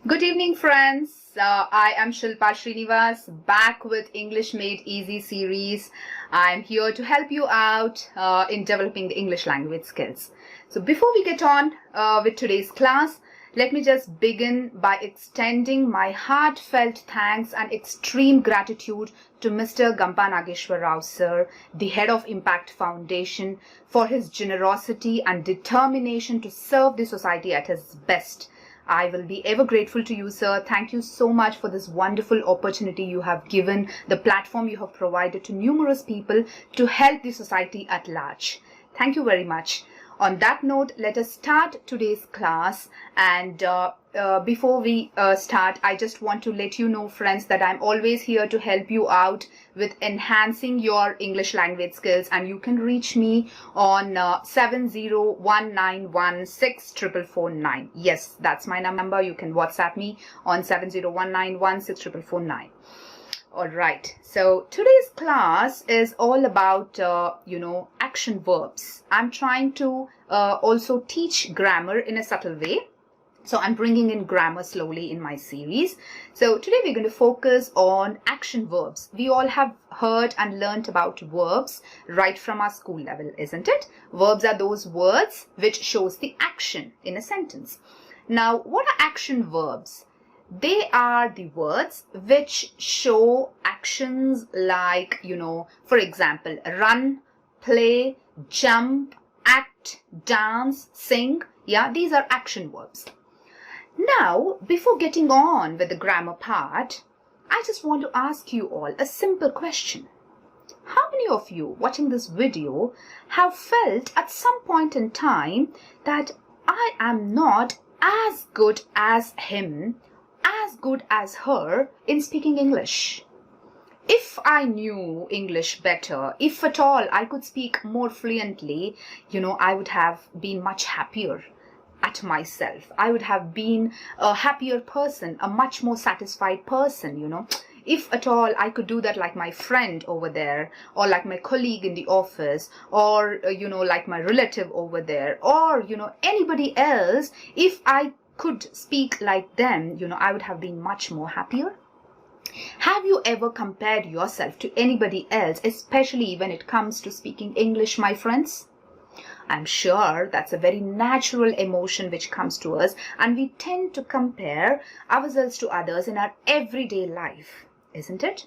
Good evening, friends. I am Shilpa Srinivas, back with English Made Easy series. I'm here to help you out in developing the English language skills. So before we get on with today's class, let me just begin by extending my heartfelt thanks and extreme gratitude to Mr. Gampa Nageswar sir, the head of Impact Foundation, for his generosity and determination to serve the society at his best. I will be ever grateful to you, sir. Thank you so much for this wonderful opportunity you have given, the platform you have provided to numerous people to help the society at large. Thank you very much. On that note, let us start today's class. And before we start, I just want to let you know, friends, that I'm always here to help you out with enhancing your English language skills. And you can reach me on 7019164449. Yes, that's my number. You can WhatsApp me on 7019164449. All right, so today's class is all about, action verbs. I'm trying to also teach grammar in a subtle way. So I'm bringing in grammar slowly in my series. So today we're going to focus on action verbs. We all have heard and learnt about verbs right from our school level, isn't it? Verbs are those words which shows the action in a sentence. Now, what are action verbs? They are the words which show actions like, for example, run, play, jump, act, dance, sing. Yeah, these are action verbs. Now, before getting on with the grammar part, I just want to ask you all a simple question. How many of you watching this video have felt at some point in time that I am not as good as him, as good as her in speaking English? If I knew English better, if at all I could speak more fluently, I would have been much happier at myself. I would have been a happier person, a much more satisfied person, If at all I could do that like my friend over there, or like my colleague in the office, or, like my relative over there, or, anybody else, if I could speak like them, I would have been much more happier. Have you ever compared yourself to anybody else, especially when it comes to speaking English, my friends? I'm sure that's a very natural emotion which comes to us, and we tend to compare ourselves to others in our everyday life, isn't it?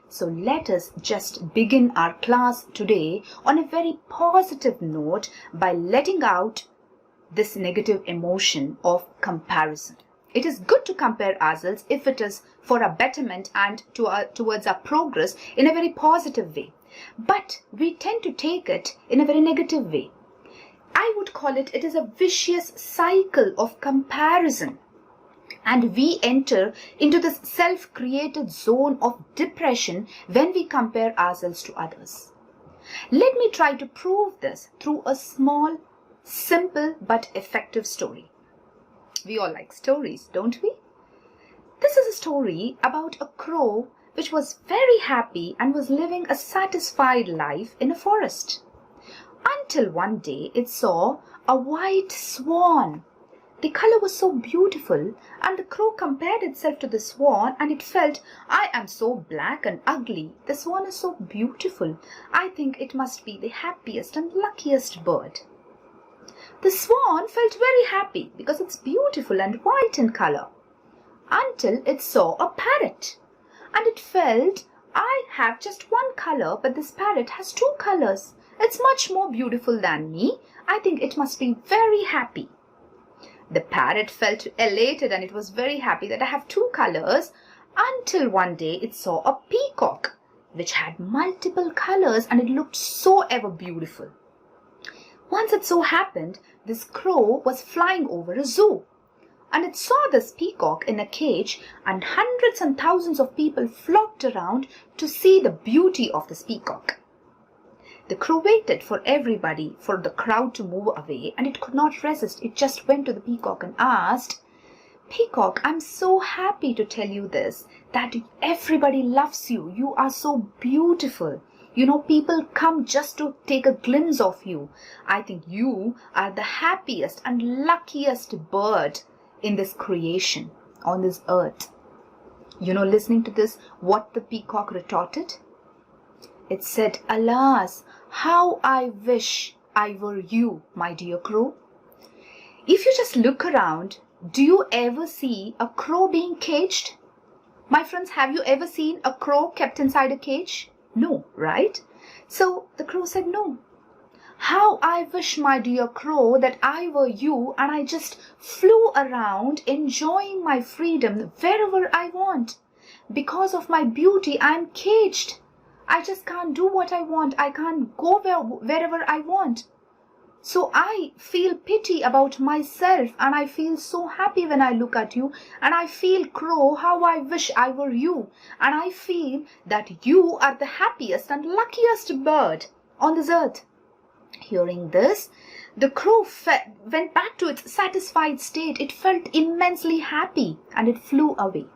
So let us just begin our class today on a very positive note by letting out this negative emotion of comparison. It is good to compare ourselves if it is for our betterment and towards our progress in a very positive way. But we tend to take it in a very negative way. I would call it is a vicious cycle of comparison. And we enter into this self-created zone of depression when we compare ourselves to others. Let me try to prove this through a small, simple but effective story. We all like stories, don't we? This is a story about a crow which was very happy and was living a satisfied life in a forest. Until one day it saw a white swan. The color was so beautiful, and the crow compared itself to the swan, and it felt, I am so black and ugly. The swan is so beautiful. I think it must be the happiest and luckiest bird. The swan felt very happy because it's beautiful and white in color, until it saw a parrot, and it felt, I have just one color, but this parrot has two colors. It's much more beautiful than me. I think it must be very happy. The parrot felt elated, and it was very happy that I have two colors, until one day it saw a peacock which had multiple colors, and it looked so ever beautiful. Once it so happened, this crow was flying over a zoo, and it saw this peacock in a cage, and hundreds and thousands of people flocked around to see the beauty of this peacock. The crow waited for everybody, for the crowd to move away, and it could not resist. It just went to the peacock and asked, Peacock, I'm so happy to tell you this, that everybody loves you. You are so beautiful. People come just to take a glimpse of you. I think you are the happiest and luckiest bird in this creation. on this earth. Listening to this, what the peacock retorted? It said, "Alas, how I wish I were you, my dear crow." If you just look around, do you ever see a crow being caged? My friends, have you ever seen a crow kept inside a cage? No, right? So the crow said, "No. How I wish, my dear crow, that I were you and I just flew around enjoying my freedom wherever I want. Because of my beauty, I am caged. I just can't do what I want. I can't go wherever I want. So I feel pity about myself and I feel so happy when I look at you, and I feel, crow, how I wish I were you, and I feel that you are the happiest and luckiest bird on this earth." Hearing this, the crow went back to its satisfied state. It felt immensely happy and it flew away.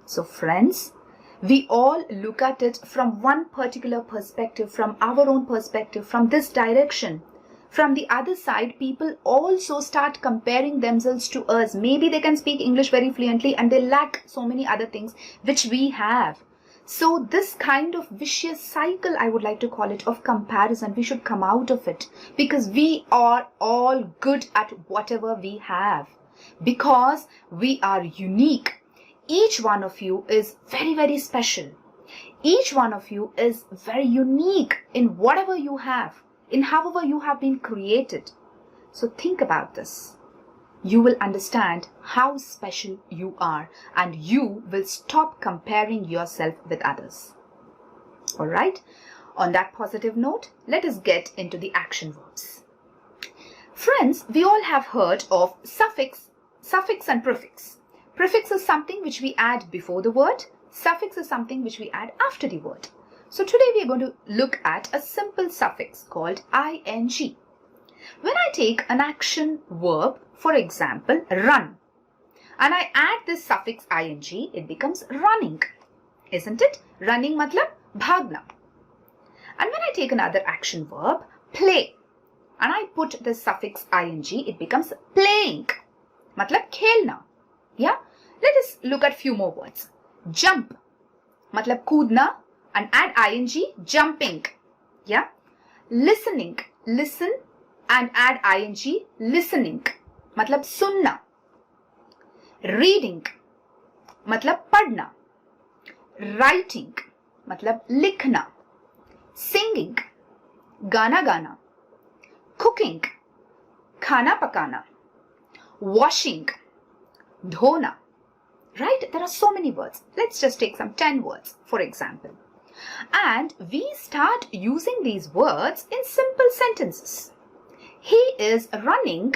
So friends, we all look at it from one particular perspective, from our own perspective, from this direction. From the other side, people also start comparing themselves to us. Maybe they can speak English very fluently and they lack so many other things which we have. So this kind of vicious cycle, I would like to call it, of comparison, we should come out of it, because we are all good at whatever we have, because we are unique. Each one of you is very, very special. Each one of you is very unique in whatever you have, in however you have been created. So think about this. You will understand how special you are, and you will stop comparing yourself with others. All right. On that positive note, let us get into the action verbs. Friends, we all have heard of suffix and prefix. Prefix is something which we add before the word. Suffix is something which we add after the word. So today we are going to look at a simple suffix called ing. When I take an action verb, for example, run, and I add this suffix ing, it becomes running. Isn't it? Running matlab bhagna. And when I take another action verb, play, and I put the suffix ing, it becomes playing. Matlab khelna. Yeah? Let us look at few more words. Jump, matlab koodna, and add ing, jumping. Yeah? Listening, listen, and add ing, listening. Matlab sunna. Reading, matlab padna. Writing, matlab likhna. Singing, gana gana. Cooking, khana pakana. Washing, dhona. Right? There are so many words. Let's just take some 10 words, for example. And we start using these words in simple sentences. He is running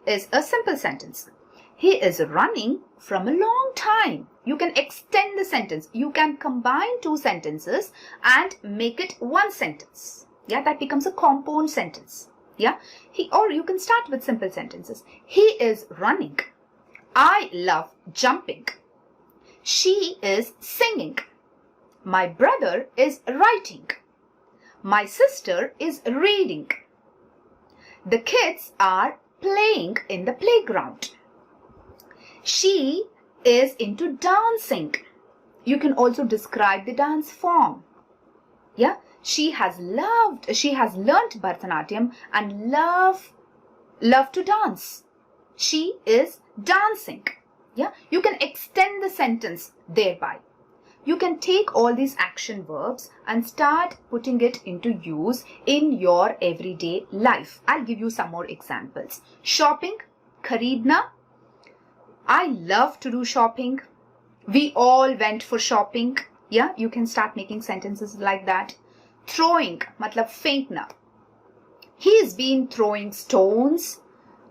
is a simple sentence. He is running from a long time. You can extend the sentence. You can combine two sentences and make it one sentence. Yeah, that becomes a compound sentence. Yeah, or you can start with simple sentences. He is running. I love jumping. She is singing. My brother is writing. My sister is reading. The kids are playing in the playground. She is into dancing. You can also describe the dance form. Yeah, she has learned Bharatanatyam and love to dance. She is dancing. Yeah, you can extend the sentence thereby. You can take all these action verbs and start putting it into use in your everyday life. I'll give you some more examples. Shopping, khareedna. I love to do shopping. We all went for shopping. Yeah, you can start making sentences like that. Throwing, matlab fenkna. He's been throwing stones.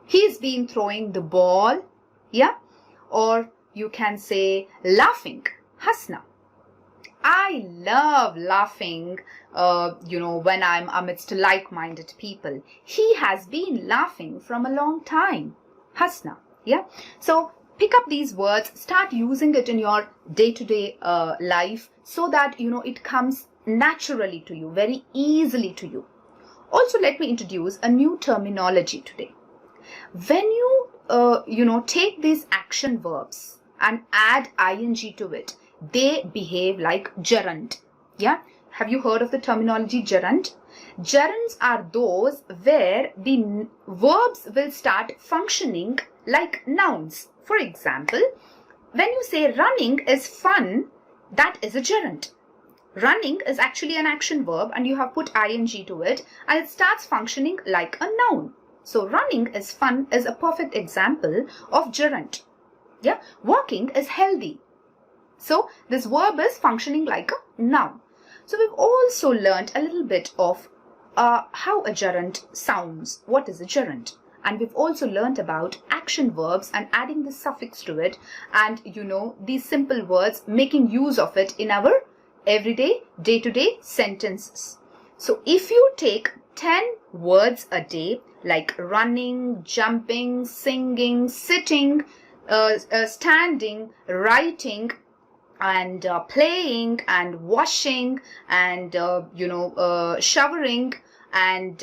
He's been throwing the ball. Yeah, or you can say laughing, hasna. I love laughing, when I'm amidst like-minded people. He has been laughing from a long time. Hasna. Yeah. So pick up these words, start using it in your day-to-day life so that, it comes naturally to you, very easily to you. Also, let me introduce a new terminology today. When you, take these action verbs and add ing to it, they behave like gerund. Yeah, have you heard of the terminology gerund? Gerunds are those where the verbs will start functioning like nouns. For example, when you say running is fun, that is a gerund. Running is actually an action verb and you have put ing to it and it starts functioning like a noun. So running is fun is a perfect example of gerund. Yeah, walking is healthy. So this verb is functioning like a noun. So we've also learned a little bit of how a gerund sounds. What is a gerund? And we've also learned about action verbs and adding the suffix to it, and these simple words, making use of it in our everyday, day-to-day sentences. So if you take 10 words a day like running, jumping, singing, sitting, standing, writing, and playing and washing and showering and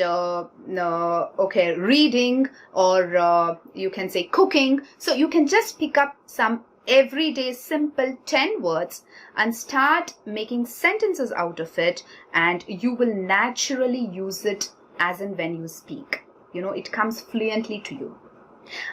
reading, or you can say cooking. So you can just pick up some everyday simple 10 words and start making sentences out of it, and you will naturally use it as and when you speak. It comes fluently to you.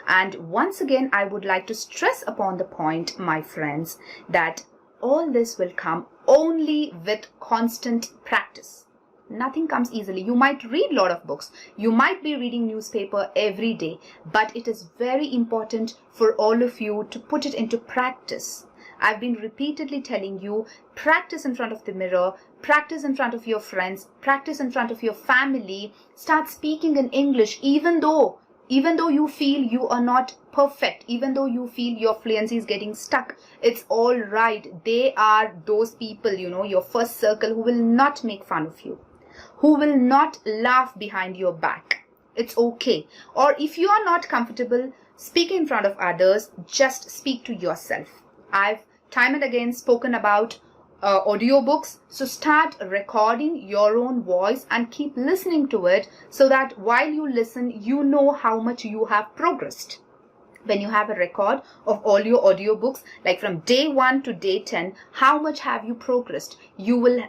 And once again, I would like to stress upon the point, my friends, that all this will come only with constant practice. Nothing comes easily. You might read a lot of books. You might be reading newspaper every day, but it is very important for all of you to put it into practice. I've been repeatedly telling you, practice in front of the mirror, practice in front of your friends, practice in front of your family. Start speaking in English, even though you feel you are not perfect, even though you feel your fluency is getting stuck. It's all right. They are those people, your first circle, who will not make fun of you, who will not laugh behind your back. It's okay. Or if you are not comfortable speaking in front of others, just speak to yourself. I've time and again spoken about audiobooks. So start recording your own voice and keep listening to it, so that while you listen, you know how much you have progressed. When you have a record of all your audiobooks, like from day 1 to day 10, how much have you progressed? You will,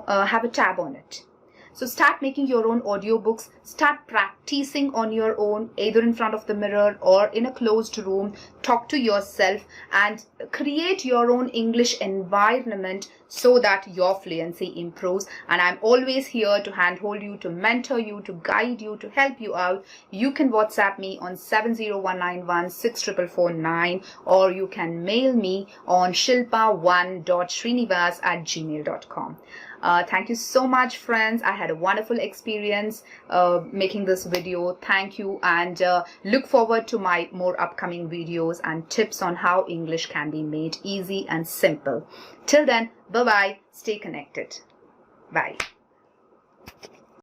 have a tab on it. So start making your own audiobooks, start practicing on your own, either in front of the mirror or in a closed room. Talk to yourself and create your own English environment so that your fluency improves. And I'm always here to handhold you, to mentor you, to guide you, to help you out. You can WhatsApp me on 70191644449, or you can mail me on shilpa1.srinivas@gmail.com. Thank you so much, friends. I had a wonderful experience making this video. Thank you, and look forward to my more upcoming videos and tips on how English can be made easy and simple. Till then, bye-bye. Stay connected. Bye.